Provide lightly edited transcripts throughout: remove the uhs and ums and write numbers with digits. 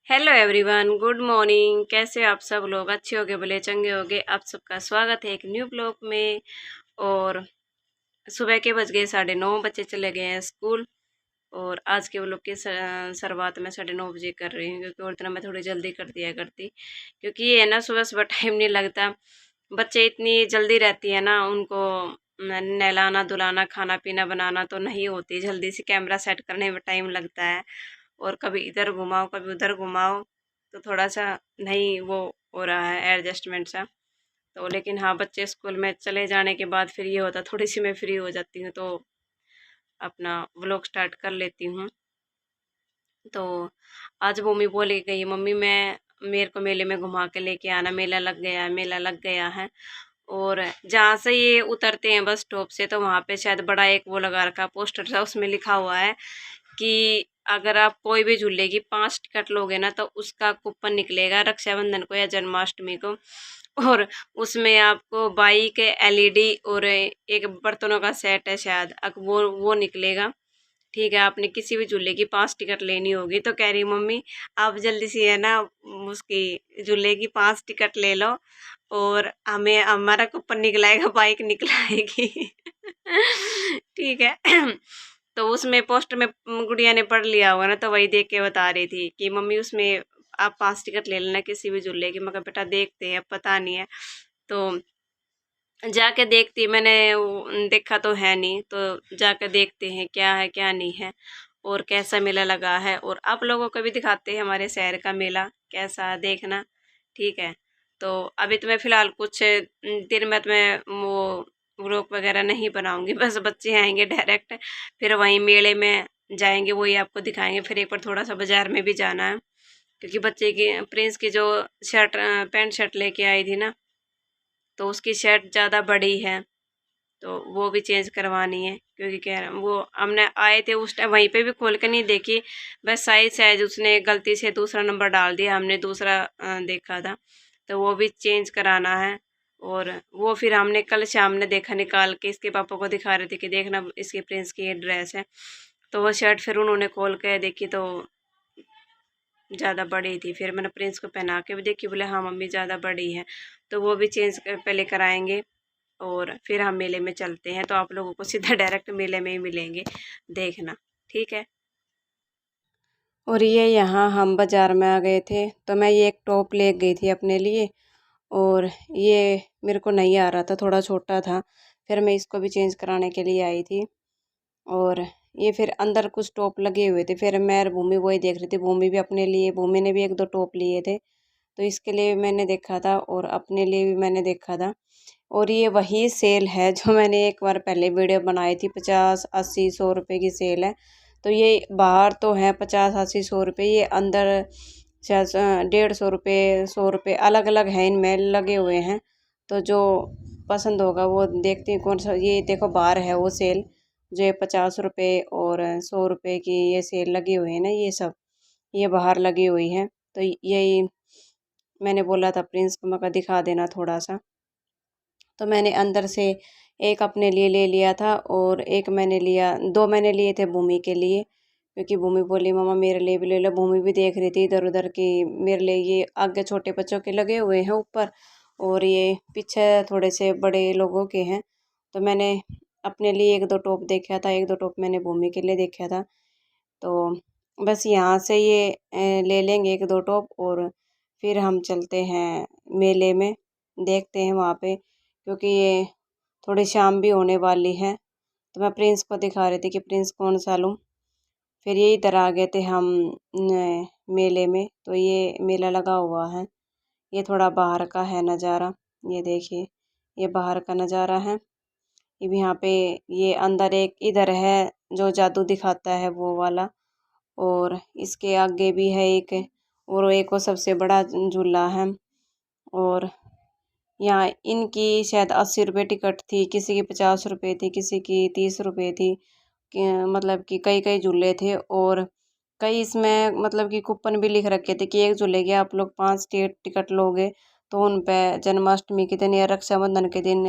Hello everyone, good morning. कैसे आप सब लोग? अच्छे होगे, भले चंगे होगे। आप सबका स्वागत है एक न्यू ब्लॉग में। और सुबह के बज गए 9:30, बच्चे चले गए हैं स्कूल। और आज के ब्लॉग की शुरुआत मैं 9:30 बजे कर रही हूँ, क्योंकि और दिन मैं थोड़ी जल्दी कर दिया करती। क्योंकि ये है ना, सुबह सुबह टाइम नहीं लगता। बच्चे इतनी जल्दी रहती है ना, उनको नहलाना धुलाना खाना पीना बनाना तो नहीं होती जल्दी से। कैमरा सेट करने में टाइम लगता है, और कभी इधर घुमाओ कभी उधर घुमाओ, तो थोड़ा सा नहीं वो हो रहा है एडजस्टमेंट सा। तो लेकिन हाँ, बच्चे स्कूल में चले जाने के बाद फिर ये होता, थोड़ी सी मैं फ्री हो जाती हूँ, तो अपना व्लॉग स्टार्ट कर लेती हूँ। तो आज मम्मी बोली गई, मम्मी मैं मेरे को मेले में घुमा के लेके आना, मेला लग गया है, मेला लग गया है। और जहाँ से ये उतरते हैं बस स्टॉप से, तो वहाँ पे शायद बड़ा एक वो लगा रखा पोस्टर था, उसमें लिखा हुआ है कि अगर आप कोई भी झूले की 5 टिकट लोगे ना, तो उसका कूपन निकलेगा रक्षाबंधन को या जन्माष्टमी को। और उसमें आपको बाइक, एलईडी और एक बर्तनों का सेट है शायद, वो निकलेगा। ठीक है, आपने किसी भी झूले की 5 टिकट लेनी होगी। तो कह रही मम्मी, आप जल्दी से है ना उसकी झूले की 5 टिकट ले लो, और हमें हमारा कूपन निकलाएगा, बाइक निकलाएगी। ठीक है। तो उसमें पोस्ट में गुड़िया ने पढ़ लिया होगा ना, तो वही देख के बता रही थी कि मम्मी उसमें आप 5 टिकट ले लेना किसी भी झूले की। मगर बेटा देखते हैं, पता नहीं है। तो जाके देखती, मैंने देखा तो है नहीं, तो जाकर देखते हैं क्या है क्या नहीं है, और कैसा मेला लगा है। और आप लोगों को भी दिखाते हैं हमारे शहर का मेला कैसा है, देखना। ठीक है। तो अभी तो मैं फ़िलहाल कुछ दिन में तो मैं वो व्लॉग वगैरह नहीं बनाऊंगी। बस बच्चे आएंगे डायरेक्ट, फिर वहीं मेले में जाएंगे, वही आपको दिखाएंगे। फिर एक बार थोड़ा सा बाजार में भी जाना है, क्योंकि बच्चे की प्रिंस की जो शर्ट पैंट शर्ट लेके आई थी ना, तो उसकी शर्ट ज़्यादा बड़ी है, तो वो भी चेंज करवानी है। क्योंकि कह रहा वो हमने आए थे उस टाइम, वहीं पे भी खोल के नहीं देखी, बस साइज साइज उसने गलती से दूसरा नंबर डाल दिया, हमने दूसरा देखा था, तो वो भी चेंज कराना है। और वो फिर हमने कल शाम ने देखा, निकाल के इसके पापा को दिखा रहे थे कि देखना इसके प्रिंस की ये ड्रेस है। तो वो शर्ट फिर उन्होंने खोल के देखी, तो ज़्यादा बड़ी थी। फिर मैंने प्रिंस को पहना के भी देखी, बोले हाँ मम्मी ज़्यादा बड़ी है। तो वो भी चेंज पहले कराएंगे, और फिर हम मेले में चलते हैं। तो आप लोगों को सीधा डायरेक्ट मेले में ही मिलेंगे, देखना। ठीक है। और ये यहाँ हम बाज़ार में आ गए थे, तो मैं ये एक टॉप ले गई थी अपने लिए। और ये मेरे को नहीं आ रहा था, थोड़ा छोटा था, फिर मैं इसको भी चेंज कराने के लिए आई थी। और ये फिर अंदर कुछ टॉप लगे हुए थे, फिर मैं और भूमि वही देख रही थी। भूमि भी अपने लिए, भूमि ने भी 1-2 टॉप लिए थे, तो इसके लिए भी मैंने देखा था और अपने लिए भी मैंने देखा था। और ये वही सेल है जो मैंने एक बार पहले वीडियो बनाई थी, 50, 80, 100 रुपये की सेल है। तो ये बाहर तो है 50, 80, 100 रुपये, ये अंदर 150 रुपये, 100 रुपये अलग अलग हैं, इनमें लगे हुए हैं। तो जो पसंद होगा वो देखती हूँ कौन सा। ये देखो बाहर है वो सेल, जो ये 50 रुपये और 100 रुपये की ये सेल लगी हुई है ना, ये सब ये बाहर लगी हुई है। तो यही मैंने बोला था प्रिंस को, मैं कहा दिखा देना थोड़ा सा। तो मैंने अंदर से एक अपने लिए ले लिया था, और एक मैंने लिया, 2 मैंने लिए थे भूमि के लिए। क्योंकि भूमि बोली मम्मा मेरे लिए भी ले लो। भूमि भी देख रही थी इधर उधर की, मेरे लिए ये आगे छोटे बच्चों के लगे हुए हैं ऊपर, और ये पीछे थोड़े से बड़े लोगों के हैं। तो मैंने अपने लिए 1-2 टॉप देखा था, 1-2 टॉप मैंने भूमि के लिए देखा था। तो बस यहाँ से ये ले लेंगे 1-2 टॉप, और फिर हम चलते हैं मेले में, देखते हैं वहाँ पे। क्योंकि ये थोड़ी शाम भी होने वाली है, तो मैं प्रिंस को दिखा रही थी कि प्रिंस कौन सा लूँ। फिर ये इधर आ गए थे हम मेले में। तो ये मेला लगा हुआ है, ये थोड़ा बाहर का है नज़ारा। ये देखिए, ये बाहर का नज़ारा है। ये भी यहाँ पे, ये अंदर एक इधर है जो जादू दिखाता है वो वाला, और इसके आगे भी है एक, और एक वो सबसे बड़ा झूला है। और यहाँ इनकी शायद 80 रुपये टिकट थी, किसी की 50 रुपये थी, किसी की 30 रुपये थी। मतलब कि कई कई झूले थे, और कई इसमें मतलब कि कूपन भी लिख रखे थे कि एक झूले के आप लोग 5 टिकट लोगे, तो उन पे जन्माष्टमी के दिन या रक्षाबंधन के दिन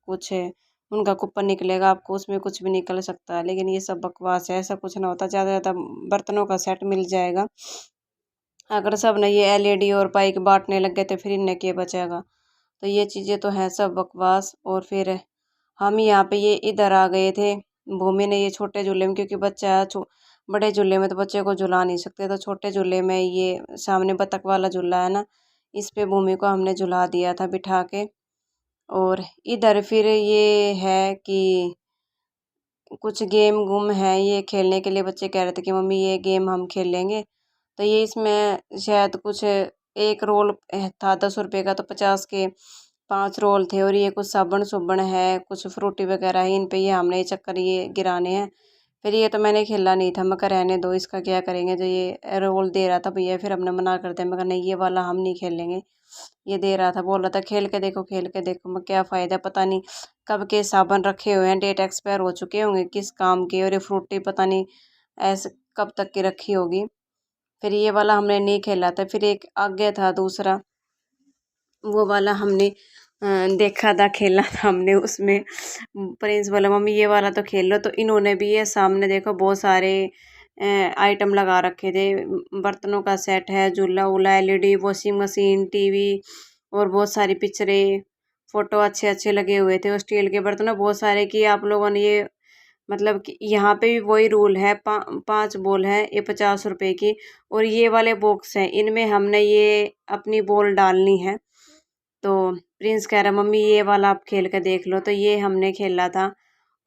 कुछ उनका कूपन निकलेगा आपको, उसमें कुछ भी निकल सकता है। लेकिन ये सब बकवास है, ऐसा कुछ ना होता। ज़्यादा से ज़्यादा बर्तनों का सेट मिल जाएगा, अगर सब ने ये LED और बाइक बांटने लग गए थे फिर इनने क्या बचेगा। तो ये चीज़ें तो हैं सब बकवास। और फिर हम यहाँ पे ये इधर आ गए थे। भूमि ने ये छोटे झूले में, क्योंकि बच्चा बड़े झूले में तो बच्चे को झुला नहीं सकते, तो छोटे झूले में ये सामने बतख वाला झूला है ना, इस पे भूमि को हमने झुला दिया था बिठा के। और इधर फिर ये है कि कुछ गेम गुम है ये खेलने के लिए। बच्चे कह रहे थे कि मम्मी ये गेम हम खेलेंगे। तो ये इसमें शायद कुछ एक रोल था 10 रुपये का, तो 50 के 5 रोल थे। और ये कुछ साबुन सुबन है, कुछ फ्रूटी वगैरह है, इन पे ये हमने ये चक्कर ये गिराने हैं। फिर ये तो मैंने खेला नहीं था, मैं कहा रहने दो, इसका क्या करेंगे। जो ये रोल दे रहा था भैया, फिर हमने मना कर दिया। मैं कहा नहीं ये वाला हम नहीं खेलेंगे। ये दे रहा था, बोल रहा था खेल के देखो खेल के देखो। मैं क्या फ़ायदा, पता नहीं कब के साबुन रखे हुए हैं, डेट एक्सपायर हो चुके होंगे किस काम के। और ये फ्रूटी पता नहीं ऐसे कब तक की रखी होगी। फिर ये वाला हमने नहीं खेला था। फिर एक आगे था दूसरा, वो वाला हमने देखा था, खेला था हमने उसमें। प्रिंस बोला मम्मी ये वाला तो खेल लो। तो इन्होंने भी ये सामने देखो बहुत सारे आइटम लगा रखे थे। बर्तनों का सेट है, झूला वूला, LED, वॉशिंग मशीन, टीवी और बहुत सारी पिक्चरें, फ़ोटो अच्छे अच्छे लगे हुए थे। और स्टील के बर्तन बहुत सारे की आप लोगों ने ये मतलब कि यहाँ पे भी वही रूल है। 5 बॉल है, ये 50 रुपए की। और ये वाले बॉक्स हैं, इनमें हमने ये अपनी बॉल डालनी है। तो प्रिंस कह रहा मम्मी ये वाला आप खेल के देख लो। तो ये हमने खेला था।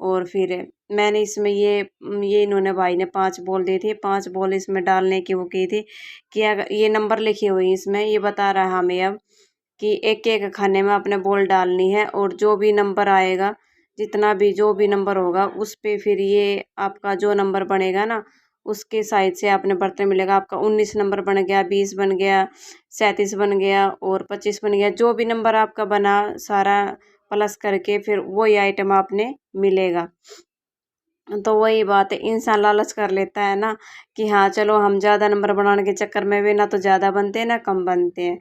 और फिर मैंने इसमें ये इन्होंने भाई ने 5 बॉल दी थी। 5 बॉल इसमें डालने की वो की थी कि अगर ये नंबर लिखे हुए हैं इसमें, ये बता रहा है हमें अब कि एक एक खाने में अपने बॉल डालनी है। और जो भी नंबर आएगा, जितना भी जो भी नंबर होगा उस पे फिर ये आपका जो नंबर बनेगा ना, उसके साइड से आपने बर्तन मिलेगा। आपका 19 नंबर बन गया, 20 बन गया, 37 बन गया और 25 बन गया। जो भी नंबर आपका बना सारा प्लस करके फिर वही आइटम आपने मिलेगा। तो वही बात है, इंसान लालच कर लेता है ना कि हाँ चलो हम ज़्यादा नंबर बनाने के चक्कर में भी ना तो ज़्यादा बनते हैं ना कम बनते हैं।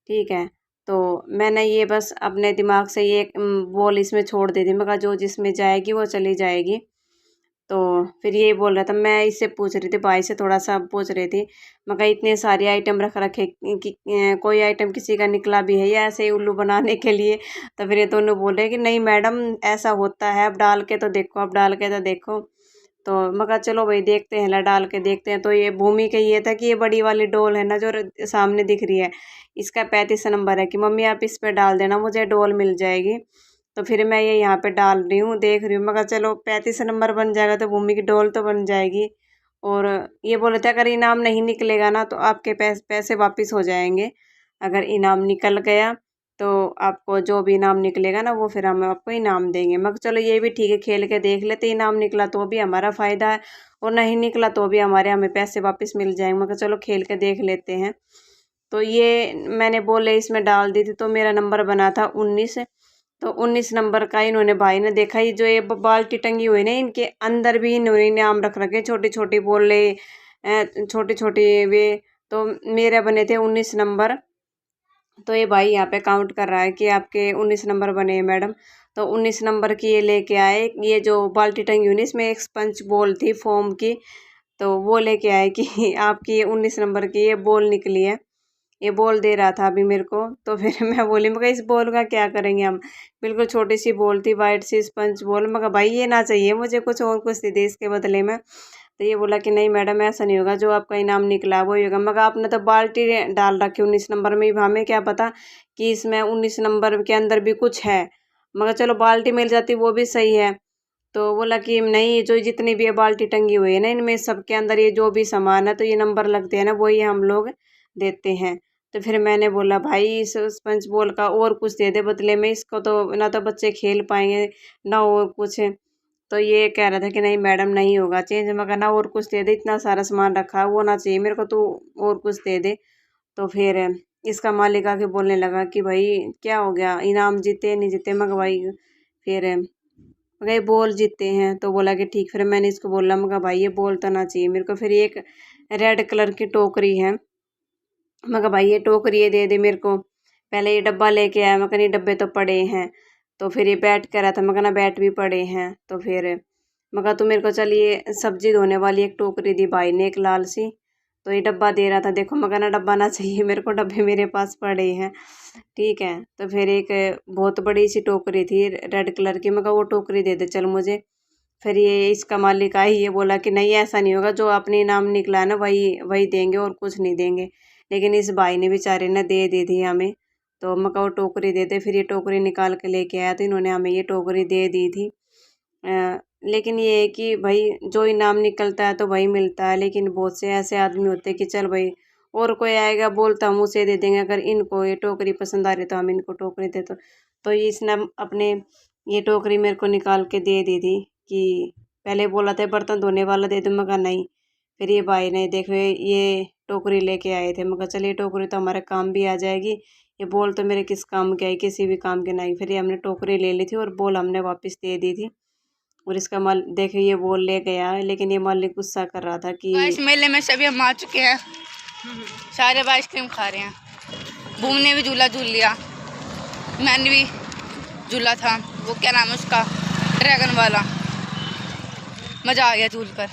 ठीक है, तो मैंने ये बस अपने दिमाग से ये बॉल इसमें छोड़ दी थी। मैं कहा जो जिसमें जाएगी वो चली जाएगी। तो फिर यही बोल रहा था, मैं इससे पूछ रही थी, भाई से थोड़ा सा पूछ रही थी। मैं कहा इतने सारे आइटम रख रखे कि कोई आइटम किसी का निकला भी है या ऐसे ही उल्लू बनाने के लिए। तो फिर ये दोनों बोल रहे कि नहीं मैडम ऐसा होता है, अब डाल के तो देखो, अब डाल के तो देखो। तो मैं कहा चलो भाई देखते हैं, ला डाल के देखते हैं। तो ये भूमि का ये था कि ये बड़ी वाली डोल है ना जो सामने दिख रही है, इसका 35 नंबर है कि मम्मी आप इस पे डाल देना, मुझे डोल मिल जाएगी। तो फिर मैं ये यहाँ पे डाल रही हूँ, देख रही हूँ। मैं कहा चलो 35 नंबर बन जाएगा तो भूमि की डोल तो बन जाएगी। और ये बोले थे अगर इनाम नहीं निकलेगा ना तो आपके पैसे वापस हो जाएंगे। अगर इनाम निकल गया तो आपको जो भी इनाम निकलेगा ना वो फिर हम आपको इनाम देंगे। मैं कहा चलो ये भी ठीक है, खेल के देख लेते, इनाम निकला तो भी हमारा फ़ायदा है और नहीं निकला तो भी हमें पैसे वापस मिल जाएंगे। मैं कहा चलो खेल के देख लेते हैं। तो ये मैंने बोले इसमें डाल दी थी, तो मेरा नंबर बना था 19। तो 19 नंबर का इन्होंने भाई ने देखा, ये जो ये बाल्टी टंगी हुई ना इनके अंदर भी इन्होंने इनाम रख रखे, छोटी छोटी बोले, छोटी छोटी वे। तो मेरे बने थे 19 नंबर। तो ये भाई यहाँ पे काउंट कर रहा है कि आपके 19 नंबर बने हैं मैडम। तो 19 नंबर की ये लेके आए, ये जो बाल्टी टंगी हुई इसमें एक स्पंज बॉल थी फोम की, तो वो लेके आए कि आपकी ये 19 नंबर की ये बॉल निकली है। ये बॉल दे रहा था अभी मेरे को। तो फिर मैं बोली, मैं कहा इस बॉल का क्या करेंगे हम। बिल्कुल छोटी सी बॉल थी, वाइट सी स्पंज बॉल। मैं कहा भाई ये ना चाहिए मुझे, कुछ और कुछ दे दे इसके बदले में। तो ये बोला कि नहीं मैडम ऐसा नहीं होगा, जो आपका इनाम निकला वो ही होगा। मैं कहा आपने तो बाल्टी डाल रखी 19 नंबर में, हमें क्या पता कि इसमें 19 नंबर के अंदर भी कुछ है। मगर चलो बाल्टी मिल जाती वो भी सही है। तो बोला कि नहीं, जो जितनी भी ये बाल्टी टंगी हुई है ना इनमें सबके अंदर ये जो भी सामान है तो ये नंबर लगते हैं ना वही हम लोग देते हैं। तो फिर मैंने बोला भाई इस स्पंज बॉल का और कुछ दे दे बदले में, इसको तो ना तो बच्चे खेल पाएंगे ना और कुछ। तो ये कह रहा था कि नहीं मैडम नहीं होगा चेंज। मगर ना और कुछ दे दे, इतना सारा सामान रखा है वो ना चाहिए मेरे को, तो और कुछ दे दे। तो फिर इसका मालिक आके बोलने लगा कि भाई क्या हो गया, इनाम जीते नहीं जीते। मगर भाई फिर गए बॉल जीते हैं। तो बोला कि ठीक। फिर मैंने इसको बोला, मगर भाई ये बॉल तो ना चाहिए मेरे को। फिर एक रेड कलर की टोकरी है, मगर भाई ये टोकरी ये दे दे मेरे को। पहले ये डब्बा लेके आया, मगर ये डब्बे तो पड़े हैं। तो फिर ये बैट कह रहा था, मगर ना बैट भी पड़े हैं। तो फिर मगर तो मेरे को चलिए सब्जी धोने वाली एक टोकरी दी भाई ने, एक लाल सी। तो ये डब्बा दे रहा था। देखो मैं कहना डब्बा ना चाहिए मेरे को, डब्बे मेरे पास पड़े हैं। ठीक है, तो फिर एक बहुत बड़ी सी टोकरी थी रेड कलर की, मैं कहा वो टोकरी दे दे चल मुझे। फिर ये इसका मालिक आई, ये बोला कि नहीं ऐसा नहीं होगा, जो अपने नाम निकला है ना वही वही देंगे और कुछ नहीं देंगे। लेकिन इस भाई ने बेचारे ने दे दी थी हमें, तो मैं कहा वो टोकरी दे दे। फिर ये टोकरी निकाल के लेके आया, तो इन्होंने हमें ये टोकरी दे दी थी। लेकिन ये है कि भाई जो इनाम निकलता है तो वही मिलता है, लेकिन बहुत से ऐसे आदमी होते हैं कि चल भाई और कोई आएगा बोलता हम उसे दे देंगे, अगर इनको ये टोकरी पसंद आ रही तो हम इनको टोकरी दे। तो इसने अपने ये टोकरी मेरे को निकाल के दे दी थी कि पहले बोला था बर्तन धोने वाला दे दो, मैं कहा नहीं। फिर ये भाई ने देखो ये टोकरी लेके आए थे, मैं कहा चल ये टोकरी तो हमारे काम भी आ जाएगी। ये बोल तो मेरे किस काम के आई, किसी भी काम के नहीं। फिर ये हमने टोकरी ले ली थी और बोल हमने वापस दे दी थी। और इसका माल देखिए ये बोल ले गया है, लेकिन ये मालिक गुस्सा कर रहा था कि इस मेले में सभी हम आ चुके हैं, सारे आइसक्रीम खा रहे हैं। बूम ने भी झूला झूल लिया, मैंने भी झूला था, वो क्या नाम है उसका, ड्रैगन वाला, मजा आ गया झूल कर।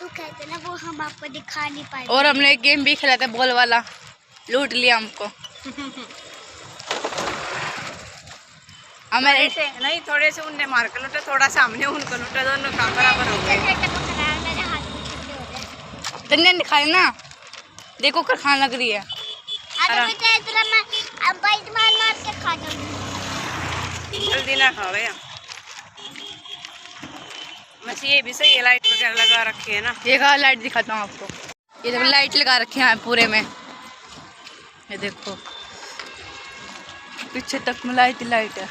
तो कहते ना वो हम आपको दिखा नहीं पाए। और हमने एक गेम भी खेला था बॉल वाला, लूट लिया हमको। हमारे नहीं थोड़े से उनने मार कर लूटा, थोड़ा सामने उनको लूटा, दोनों काम बराबर हो गए। तन्ने दिखाए ना, देखो कर खाने लग रही है। जल्दी ना खा भैया, वैसे ये भी सही है, लाइट वगैरह लगा रखी है ना। ये कहा लाइट दिखाता हूँ आपको, ये देखो लाइट लगा रखी है पूरे में, ये देखो पीछे तक में लाइट ही लाइट है।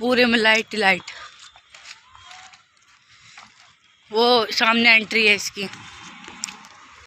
पूरे में लाइट ही लाइट। वो सामने एंट्री है इसकी।